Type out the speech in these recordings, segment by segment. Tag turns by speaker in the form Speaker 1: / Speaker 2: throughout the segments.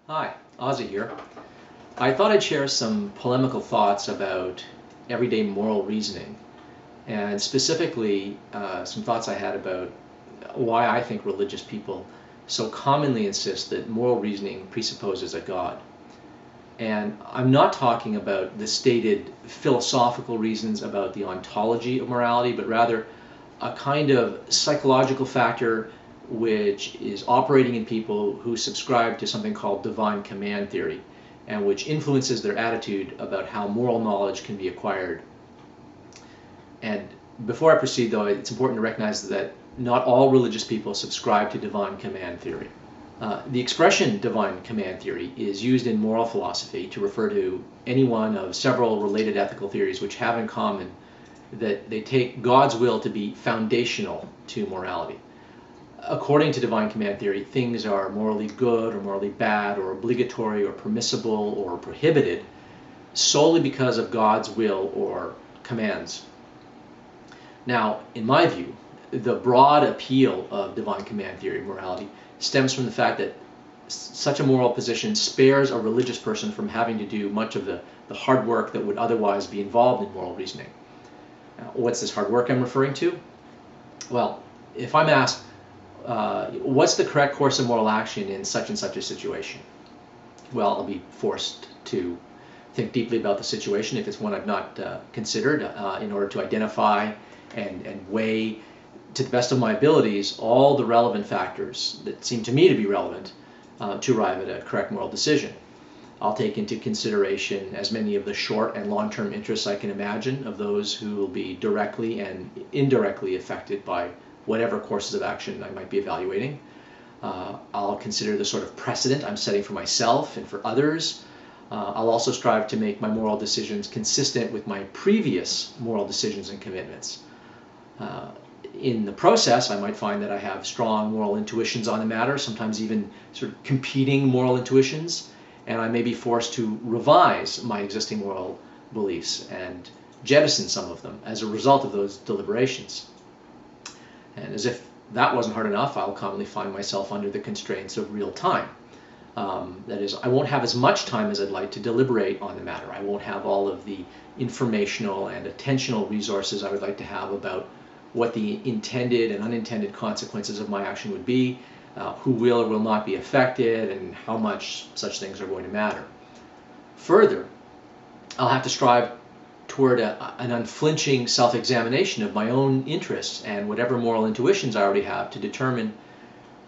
Speaker 1: Hi, Ozzy here. I thought I'd share some polemical thoughts about everyday moral reasoning, and specifically some thoughts I had about why I think religious people so commonly insist that moral reasoning presupposes a God. And I'm not talking about the stated philosophical reasons about the ontology of morality, but rather a kind of psychological factor which is operating in people who subscribe to something called divine command theory, and which influences their attitude about how moral knowledge can be acquired. And before I proceed, though, it's important to recognize that not all religious people subscribe to divine command theory. The expression divine command theory is used in moral philosophy to refer to any one of several related ethical theories which have in common that they take God's will to be foundational to morality. According to divine command theory, things are morally good or morally bad or obligatory or permissible or prohibited solely because of God's will or commands. Now, in my view, the broad appeal of divine command theory morality stems from the fact that such a moral position spares a religious person from having to do much of the hard work that would otherwise be involved in moral reasoning. Now, what's this hard work I'm referring to? Well, if I'm asked, what's the correct course of moral action in such and such a situation? Well, I'll be forced to think deeply about the situation if it's one I've not considered in order to identify and weigh to the best of my abilities all the relevant factors that seem to me to be relevant to arrive at a correct moral decision. I'll take into consideration as many of the short and long-term interests I can imagine of those who will be directly and indirectly affected by whatever courses of action I might be evaluating. I'll consider the sort of precedent I'm setting for myself and for others. I'll also strive to make my moral decisions consistent with my previous moral decisions and commitments. In the process, I might find that I have strong moral intuitions on the matter, sometimes even sort of competing moral intuitions, and I may be forced to revise my existing moral beliefs and jettison some of them as a result of those deliberations. And as if that wasn't hard enough, I'll commonly find myself under the constraints of real time. That is, I won't have as much time as I'd like to deliberate on the matter. I won't have all of the informational and attentional resources I would like to have about what the intended and unintended consequences of my action would be, who will or will not be affected, and how much such things are going to matter. Further, I'll have to strive toward an unflinching self-examination of my own interests and whatever moral intuitions I already have to determine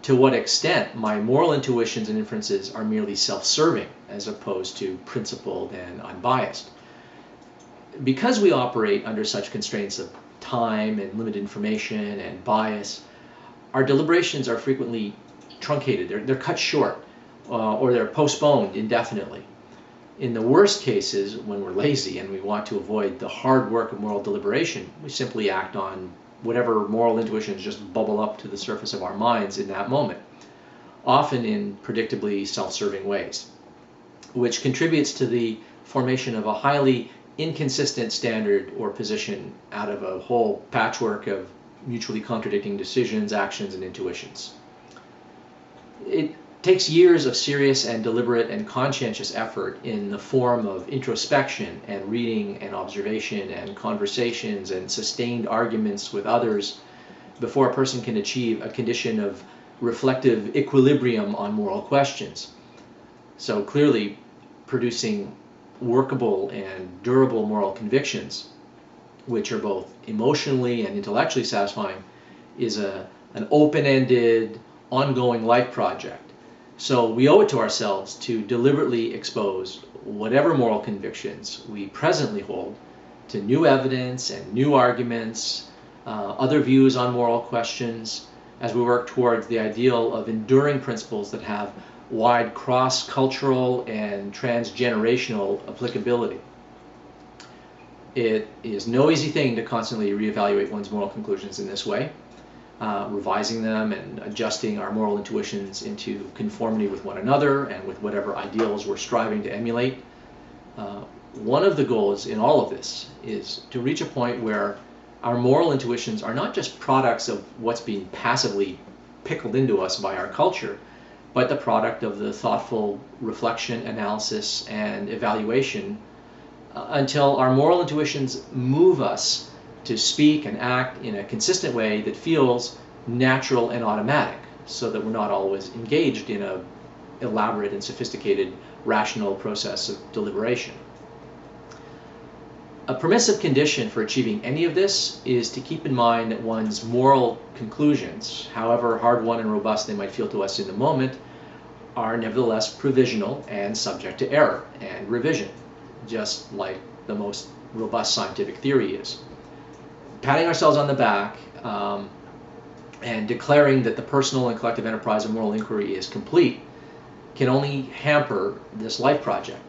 Speaker 1: to what extent my moral intuitions and inferences are merely self-serving as opposed to principled and unbiased. Because we operate under such constraints of time and limited information and bias, our deliberations are frequently truncated. They're cut short or they're postponed indefinitely. In the worst cases, when we're lazy and we want to avoid the hard work of moral deliberation, we simply act on whatever moral intuitions just bubble up to the surface of our minds in that moment, often in predictably self-serving ways, which contributes to the formation of a highly inconsistent standard or position out of a whole patchwork of mutually contradicting decisions, actions, and intuitions. It takes years of serious and deliberate and conscientious effort in the form of introspection and reading and observation and conversations and sustained arguments with others before a person can achieve a condition of reflective equilibrium on moral questions. So clearly, producing workable and durable moral convictions, which are both emotionally and intellectually satisfying, is an open-ended, ongoing life project. So we owe it to ourselves to deliberately expose whatever moral convictions we presently hold to new evidence and new arguments, other views on moral questions, as we work towards the ideal of enduring principles that have wide cross-cultural and transgenerational applicability. It is no easy thing to constantly reevaluate one's moral conclusions in this way, revising them and adjusting our moral intuitions into conformity with one another and with whatever ideals we're striving to emulate. One of the goals in all of this is to reach a point where our moral intuitions are not just products of what's being passively pickled into us by our culture, but the product of the thoughtful reflection, analysis, and evaluation until our moral intuitions move us to speak and act in a consistent way that feels natural and automatic, so that we're not always engaged in a elaborate and sophisticated rational process of deliberation. A permissive condition for achieving any of this is to keep in mind that one's moral conclusions, however hard-won and robust they might feel to us in the moment, are nevertheless provisional and subject to error and revision, just like the most robust scientific theory is. Patting ourselves on the back and declaring that the personal and collective enterprise of moral inquiry is complete can only hamper this life project.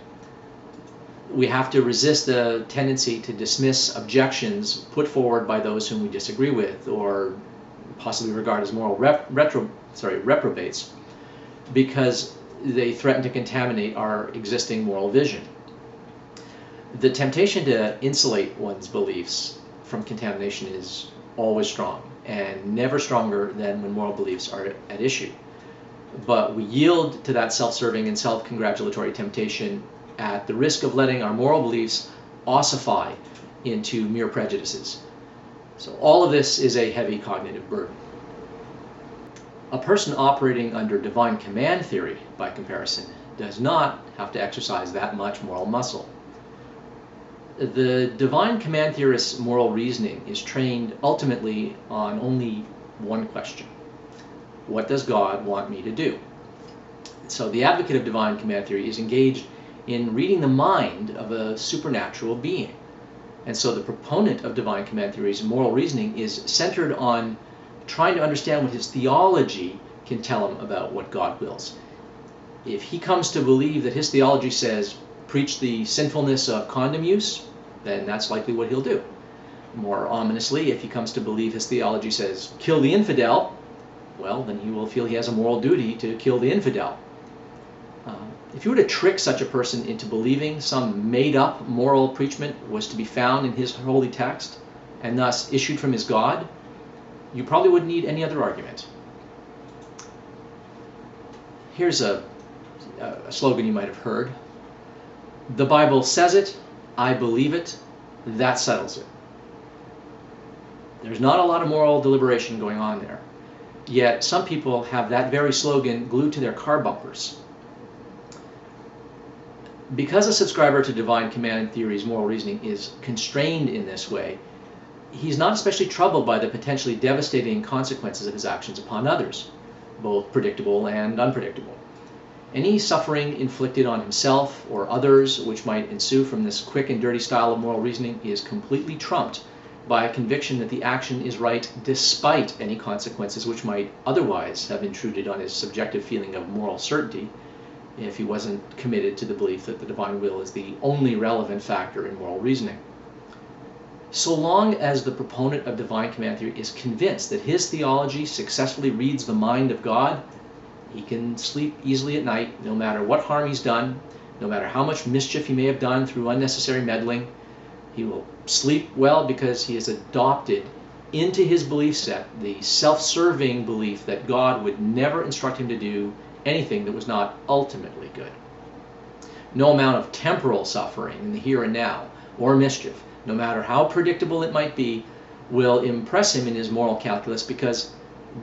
Speaker 1: We have to resist the tendency to dismiss objections put forward by those whom we disagree with or possibly regard as moral reprobates, because they threaten to contaminate our existing moral vision. The temptation to insulate one's beliefs from contamination is always strong, and never stronger than when moral beliefs are at issue. But we yield to that self-serving and self-congratulatory temptation at the risk of letting our moral beliefs ossify into mere prejudices. So all of this is a heavy cognitive burden. A person operating under divine command theory, by comparison, does not have to exercise that much moral muscle. The divine command theorist's moral reasoning is trained ultimately on only one question: what does God want me to do? So the advocate of divine command theory is engaged in reading the mind of a supernatural being. And so the proponent of divine command theory's moral reasoning is centered on trying to understand what his theology can tell him about what God wills. If he comes to believe that his theology says, preach the sinfulness of condom use, then that's likely what he'll do. More ominously, if he comes to believe his theology says, kill the infidel, well, then he will feel he has a moral duty to kill the infidel. If you were to trick such a person into believing some made-up moral preachment was to be found in his holy text, and thus issued from his God, you probably wouldn't need any other argument. Here's a slogan you might have heard. The Bible says it, I believe it, that settles it. There's not a lot of moral deliberation going on there. Yet some people have that very slogan glued to their car bumpers. Because a subscriber to divine command theory's moral reasoning is constrained in this way, he's not especially troubled by the potentially devastating consequences of his actions upon others, both predictable and unpredictable. Any suffering inflicted on himself or others which might ensue from this quick and dirty style of moral reasoning is completely trumped by a conviction that the action is right despite any consequences which might otherwise have intruded on his subjective feeling of moral certainty if he wasn't committed to the belief that the divine will is the only relevant factor in moral reasoning. So long as the proponent of divine command theory is convinced that his theology successfully reads the mind of God, he can sleep easily at night, no matter what harm he's done, no matter how much mischief he may have done through unnecessary meddling. He will sleep well because he has adopted into his belief set the self-serving belief that God would never instruct him to do anything that was not ultimately good. No amount of temporal suffering in the here and now, or mischief, no matter how predictable it might be, will impress him in his moral calculus, because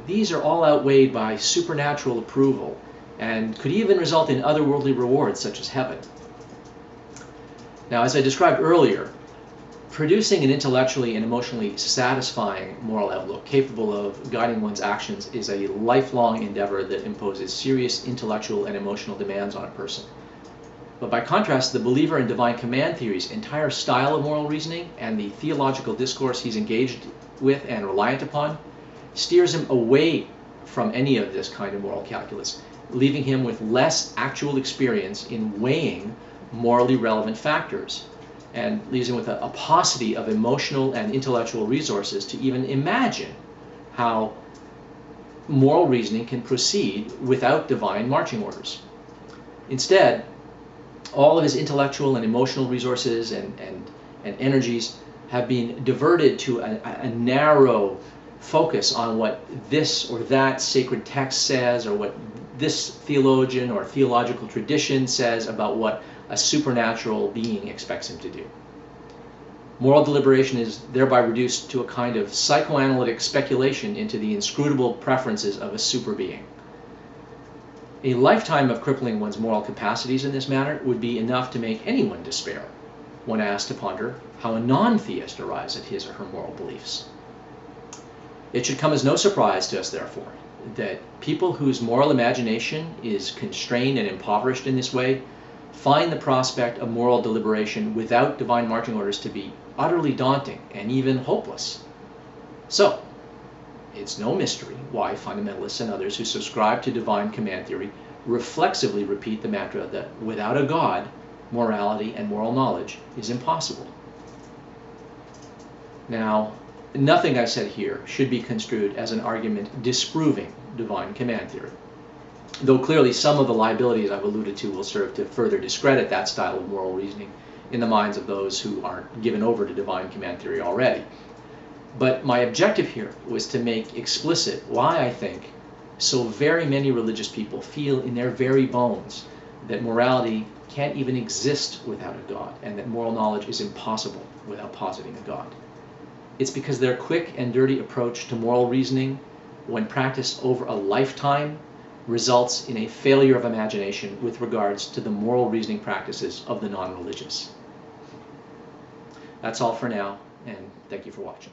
Speaker 1: these are all outweighed by supernatural approval and could even result in otherworldly rewards such as heaven. Now, as I described earlier, producing an intellectually and emotionally satisfying moral outlook capable of guiding one's actions is a lifelong endeavor that imposes serious intellectual and emotional demands on a person. But by contrast, the believer in divine command theory's entire style of moral reasoning and the theological discourse he's engaged with and reliant upon steers him away from any of this kind of moral calculus, leaving him with less actual experience in weighing morally relevant factors, and leaves him with a paucity of emotional and intellectual resources to even imagine how moral reasoning can proceed without divine marching orders. Instead, all of his intellectual and emotional resources and energies have been diverted to a narrow focus on what this or that sacred text says, or what this theologian or theological tradition says about what a supernatural being expects him to do. Moral deliberation is thereby reduced to a kind of psychoanalytic speculation into the inscrutable preferences of a super being. A lifetime of crippling one's moral capacities in this matter would be enough to make anyone despair when asked to ponder how a non-theist arrives at his or her moral beliefs. It should come as no surprise to us, therefore, that people whose moral imagination is constrained and impoverished in this way find the prospect of moral deliberation without divine marching orders to be utterly daunting and even hopeless. So, it's no mystery why fundamentalists and others who subscribe to divine command theory reflexively repeat the mantra that without a God, morality and moral knowledge is impossible. Now, nothing I said here should be construed as an argument disproving divine command theory, though clearly some of the liabilities I've alluded to will serve to further discredit that style of moral reasoning in the minds of those who aren't given over to divine command theory already. But my objective here was to make explicit why I think so very many religious people feel in their very bones that morality can't even exist without a God, and that moral knowledge is impossible without positing a God. It's because their quick and dirty approach to moral reasoning, when practiced over a lifetime, results in a failure of imagination with regards to the moral reasoning practices of the non-religious. That's all for now, and thank you for watching.